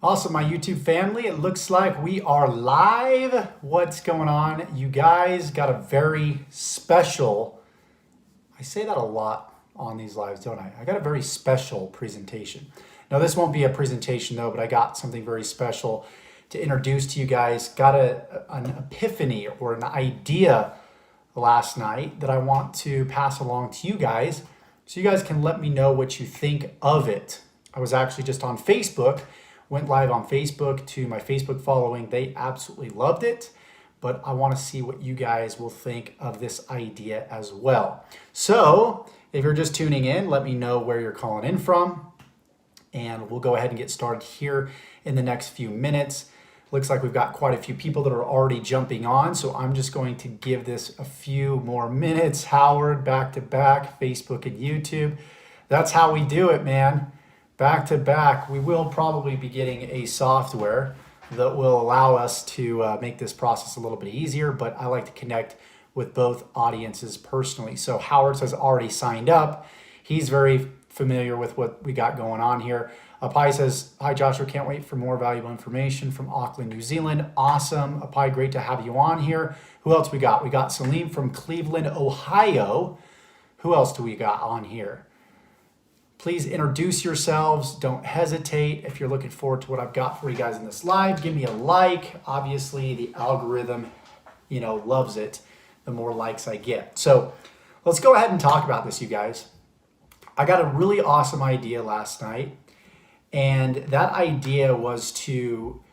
Awesome, my YouTube family. It looks like we are live. What's going on? You guys got a very special, I say that a lot on these lives, don't I? I got a very special presentation. Now, this won't be a presentation though, but I got something very special to introduce to you guys. Got an epiphany or an idea last night that I want to pass along to you guys so you guys can let me know what you think of it. I was actually just on Facebook. Went live on Facebook to my Facebook following. They absolutely loved it, but I want to see what you guys will think of this idea as well. So if you're just tuning in, let me know where you're calling in from, and we'll go ahead and get started here in the next few minutes. Looks like we've got quite a few people that are already jumping on, so I'm just going to give this a few more minutes. Howard, back to back, Facebook and YouTube. That's how we do it, man. Back to back. We will probably be getting a software that will allow us to make this process a little bit easier, but I like to connect with both audiences personally. So Howard has already signed up. He's very familiar with what we got going on here. Apai says, hi Joshua, can't wait for more valuable information from Auckland, New Zealand. Awesome. Apai, great to have you on here. Who else we got? We got Salim from Cleveland, Ohio. Who else do we got on here? Please introduce yourselves. Don't hesitate. If you're looking forward to what I've got for you guys in this live, give me a like. Obviously, the algorithm, loves it the more likes I get. So let's go ahead and talk about this, you guys. I got a really awesome idea last night, and that idea was to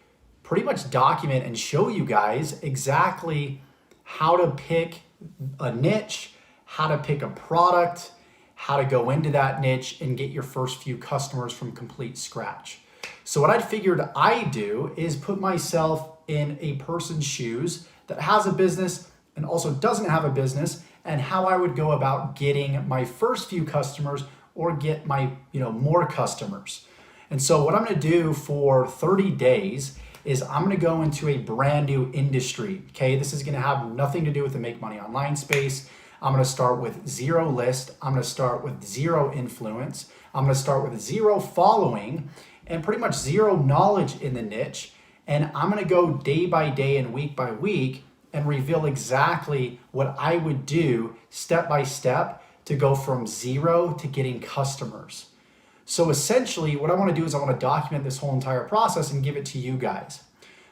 pretty much document and show you guys exactly how to pick a niche, how to pick a product, how to go into that niche and get your first few customers from complete scratch. So what I figured I'd do is put myself in a person's shoes that has a business and also doesn't have a business, and how I would go about getting my first few customers or get my more customers. And so what I'm gonna do for 30 days is I'm gonna go into a brand new industry, okay? This is gonna have nothing to do with the Make Money Online space. I'm gonna start with 0 list. I'm gonna start with 0 influence. I'm gonna start with 0 following and pretty much 0 knowledge in the niche. And I'm gonna go day by day and week by week and reveal exactly what I would do step by step to go from 0 to getting customers. So essentially what I wanna do is I wanna document this whole entire process and give it to you guys.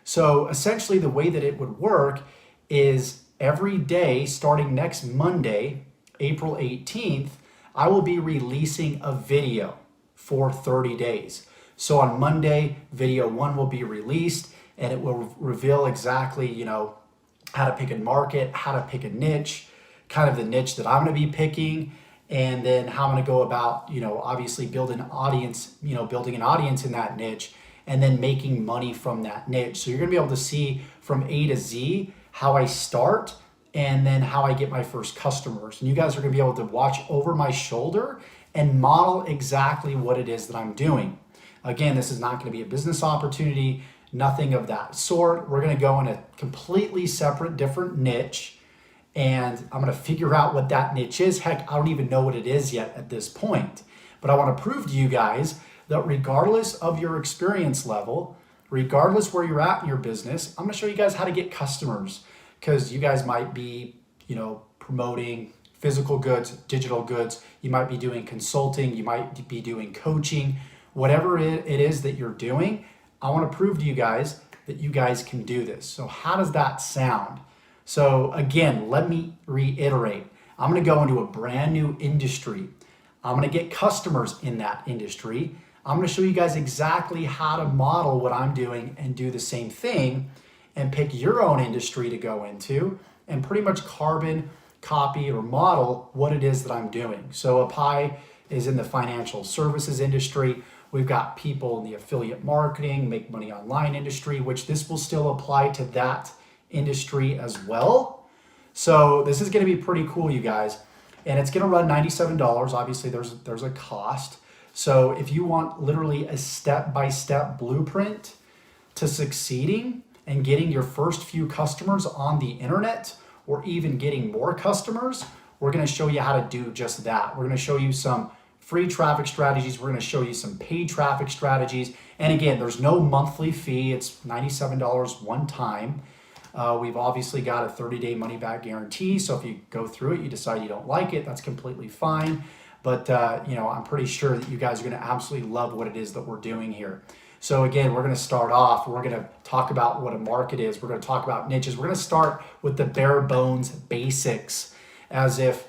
So essentially the way that it would work is every day, starting next Monday, April 18th, I will be releasing a video for 30 days. So on Monday, video 1 will be released, and it will reveal exactly, how to pick a market, how to pick a niche, kind of the niche that I'm gonna be picking, and then how I'm gonna go about, obviously building an audience in that niche, and then making money from that niche. So you're gonna be able to see from A to Z how I start, and then how I get my first customers. And you guys are gonna be able to watch over my shoulder and model exactly what it is that I'm doing. Again, this is not gonna be a business opportunity, nothing of that sort. We're gonna go in a completely separate, different niche, and I'm gonna figure out what that niche is. Heck, I don't even know what it is yet at this point. But I wanna prove to you guys that regardless of your experience level, regardless where you're at in your business, I'm gonna show you guys how to get customers, because you guys might be, promoting physical goods, digital goods, you might be doing consulting, you might be doing coaching, whatever it is that you're doing, I wanna prove to you guys that you guys can do this. So how does that sound? So again, let me reiterate. I'm gonna go into a brand new industry. I'm gonna get customers in that industry. I'm gonna show you guys exactly how to model what I'm doing and do the same thing and pick your own industry to go into and pretty much carbon copy or model what it is that I'm doing. So Apai is in the financial services industry. We've got people in the affiliate marketing, Make Money Online industry, which this will still apply to that industry as well. So this is gonna be pretty cool, you guys. And it's gonna run $97. Obviously there's a cost. So if you want literally a step-by-step blueprint to succeeding and getting your first few customers on the internet, or even getting more customers, we're gonna show you how to do just that. We're gonna show you some free traffic strategies. We're going to show you some paid traffic strategies. And again, there's no monthly fee. It's $97 one time. We've obviously got a 30-day money-back guarantee. So if you go through it, you decide you don't like it, that's completely fine. But I'm pretty sure that you guys are going to absolutely love what it is that we're doing here. So again, we're going to start off. We're going to talk about what a market is. We're going to talk about niches. We're going to start with the bare bones basics, as if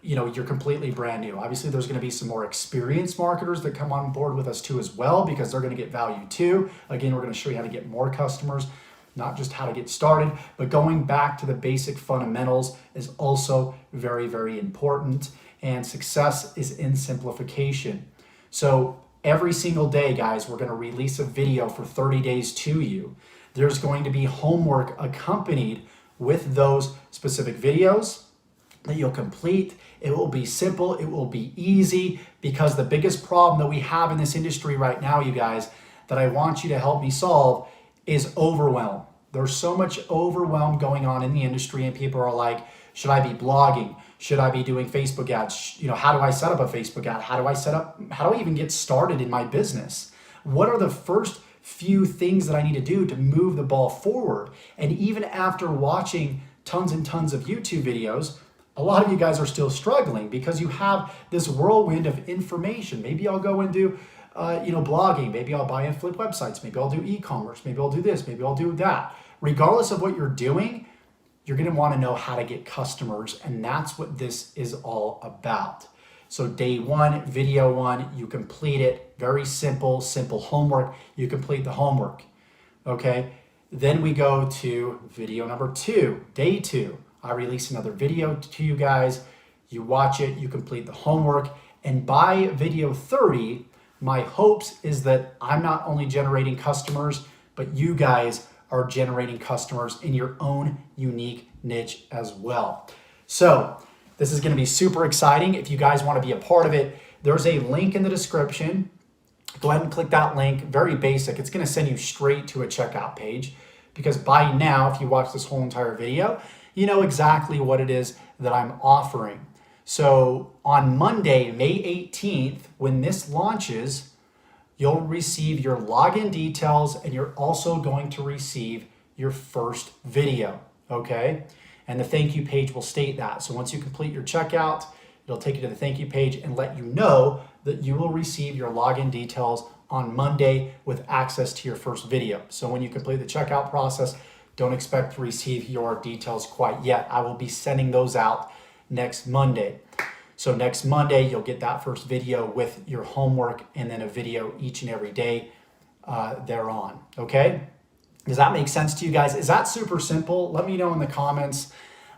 you're completely brand new. Obviously, there's going to be some more experienced marketers that come on board with us too as well, because they're going to get value too. Again, we're going to show you how to get more customers, not just how to get started, but going back to the basic fundamentals is also very, very important. And success is in simplification. So every single day, guys, we're going to release a video for 30 days to you. There's going to be homework accompanied with those specific videos that you'll complete. It will be simple. It will be easy, because the biggest problem that we have in this industry right now, you guys, that I want you to help me solve is overwhelm. There's so much overwhelm going on in the industry, and people are like, should I be blogging? Should I be doing Facebook ads? How do I set up a Facebook ad? How do I even get started in my business? What are the first few things that I need to do to move the ball forward? And even after watching tons and tons of YouTube videos, a lot of you guys are still struggling because you have this whirlwind of information. Maybe I'll go and do blogging. Maybe I'll buy and flip websites. Maybe I'll do e-commerce. Maybe I'll do this. Maybe I'll do that. Regardless of what you're doing, you're going to want to know how to get customers, and that's what this is all about. So day one, video one, you complete it. Very simple homework. You complete the homework. Okay. Then we go to video number 2, day 2. I release another video to you guys. You watch it, you complete the homework. And by video 30, my hopes is that I'm not only generating customers, but you guys are generating customers in your own unique niche as well. So this is going to be super exciting. If you guys want to be a part of it, there's a link in the description. Go ahead and click that link. Very basic. It's going to send you straight to a checkout page, because by now, if you watch this whole entire video, you know exactly what it is that I'm offering. So on Monday, May 18th, when this launches, you'll receive your login details, and you're also going to receive your first video, okay? And the thank you page will state that. So once you complete your checkout, it'll take you to the thank you page and let you know that you will receive your login details on Monday with access to your first video. So when you complete the checkout process, don't expect to receive your details quite yet. I will be sending those out next Monday. So next Monday, you'll get that first video with your homework, and then a video each and every day thereon, okay? Does that make sense to you guys? Is that super simple? Let me know in the comments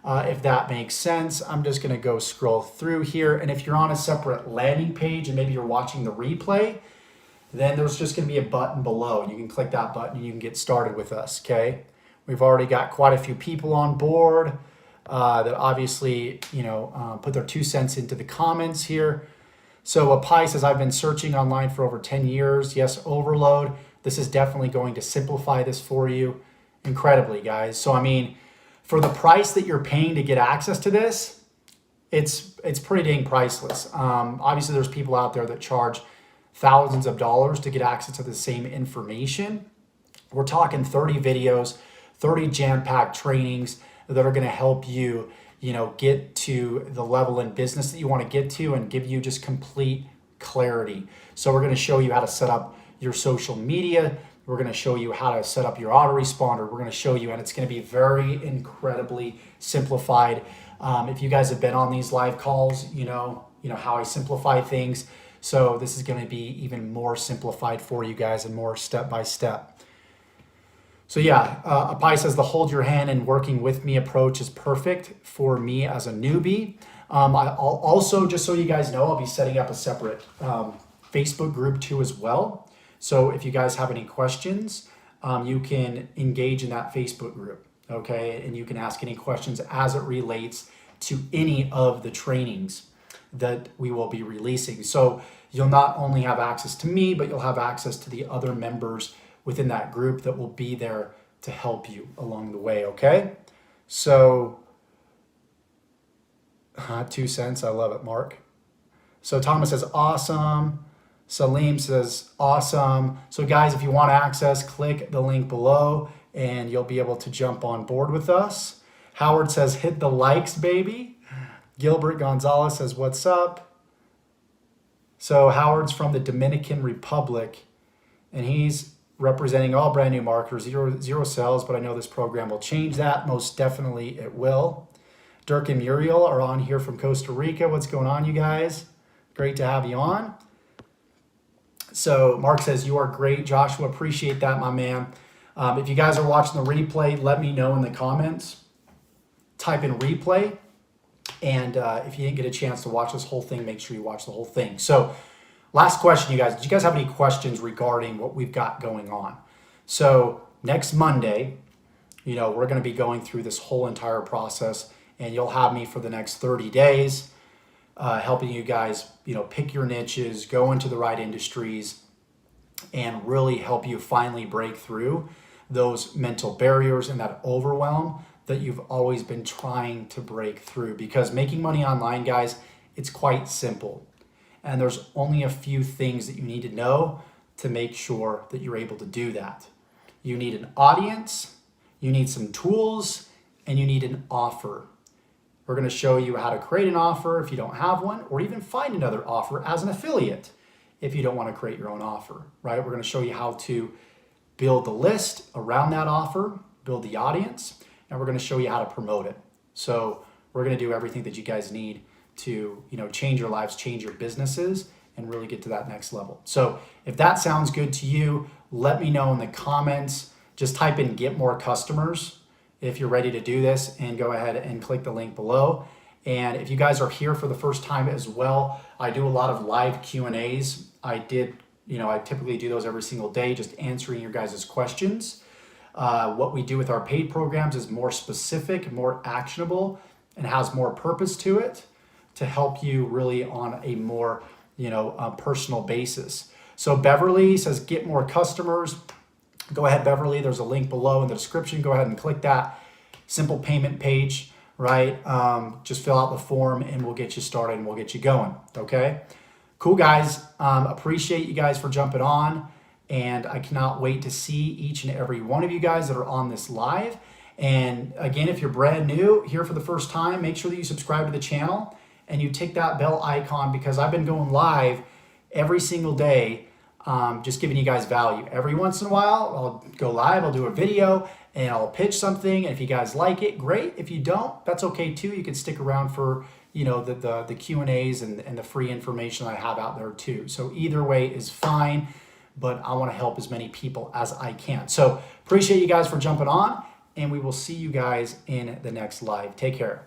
if that makes sense. I'm just gonna go scroll through here, and if you're on a separate landing page and maybe you're watching the replay, then there's just gonna be a button below. You can click that button and you can get started with us, okay? We've already got quite a few people on board that obviously, put their 2 cents into the comments here. So Pi says, I've been searching online for over 10 years. Yes, overload. This is definitely going to simplify this for you incredibly, guys. So, I mean, for the price that you're paying to get access to this, it's pretty dang priceless. Obviously, there's people out there that charge thousands of dollars to get access to the same information. We're talking 30 videos, 30 jam-packed trainings that are going to help you, get to the level in business that you want to get to and give you just complete clarity. So we're going to show you how to set up your social media. We're going to show you how to set up your autoresponder. We're going to show you, and it's going to be very incredibly simplified. If you guys have been on these live calls, you know how I simplify things. So this is going to be even more simplified for you guys and more step-by-step. So yeah, Apai says the hold your hand and working with me approach is perfect for me as a newbie. I'll also, just so you guys know, I'll be setting up a separate Facebook group too as well. So if you guys have any questions, you can engage in that Facebook group, okay? And you can ask any questions as it relates to any of the trainings that we will be releasing. So you'll not only have access to me, but you'll have access to the other members within that group that will be there to help you along the way, okay? So, 2 cents, I love it, Mark. So Thomas says, awesome. Salim says, awesome. So guys, if you want access, click the link below and you'll be able to jump on board with us. Howard says, hit the likes, baby. Gilbert Gonzalez says, what's up? So Howard's from the Dominican Republic and he's representing all brand new marketers, zero sales, but I know this program will change that. Most definitely it will. Dirk and Muriel are on here from Costa Rica. What's going on, you guys? Great to have you on. So Mark says, you are great, Joshua. Appreciate that, my man. If you guys are watching the replay, let me know in the comments. Type in replay. And if you didn't get a chance to watch this whole thing, make sure you watch the whole thing. So last question, you guys. Did you guys have any questions regarding what we've got going on? So next Monday, we're going to be going through this whole entire process. And you'll have me for the next 30 days helping you guys, pick your niches, go into the right industries, and really help you finally break through those mental barriers and that overwhelm that you've always been trying to break through. Because making money online, guys, it's quite simple. And there's only a few things that you need to know to make sure that you're able to do that. You need an audience, you need some tools, and you need an offer. We're going to show you how to create an offer if you don't have one, or even find another offer as an affiliate if you don't want to create your own offer, right? We're going to show you how to build the list around that offer, build the audience, and we're going to show you how to promote it. So we're going to do everything that you guys need to, change your lives, change your businesses, and really get to that next level. So if that sounds good to you, let me know in the comments. Just type in get more customers if you're ready to do this, and go ahead and click the link below. And if you guys are here for the first time as well, I do a lot of live Q&As. I typically do those every single day, just answering your guys' questions. What we do with our paid programs is more specific, more actionable, and has more purpose to it to help you really on a more, personal basis. So Beverly says, get more customers. Go ahead, Beverly. There's a link below in the description. Go ahead and click that. Simple payment page, right? Just fill out the form and we'll get you started and we'll get you going, okay? Cool, guys. Appreciate you guys for jumping on. And I cannot wait to see each and every one of you guys that are on this live. And again, if you're brand new here for the first time, make sure that you subscribe to the channel and you tick that bell icon, because I've been going live every single day, just giving you guys value. Every once in a while, I'll go live, I'll do a video, and I'll pitch something. And if you guys like it, great. If you don't, that's okay too. You can stick around for the Q&As and the free information I have out there too. So either way is fine, but I want to help as many people as I can. So appreciate you guys for jumping on, and we will see you guys in the next live. Take care.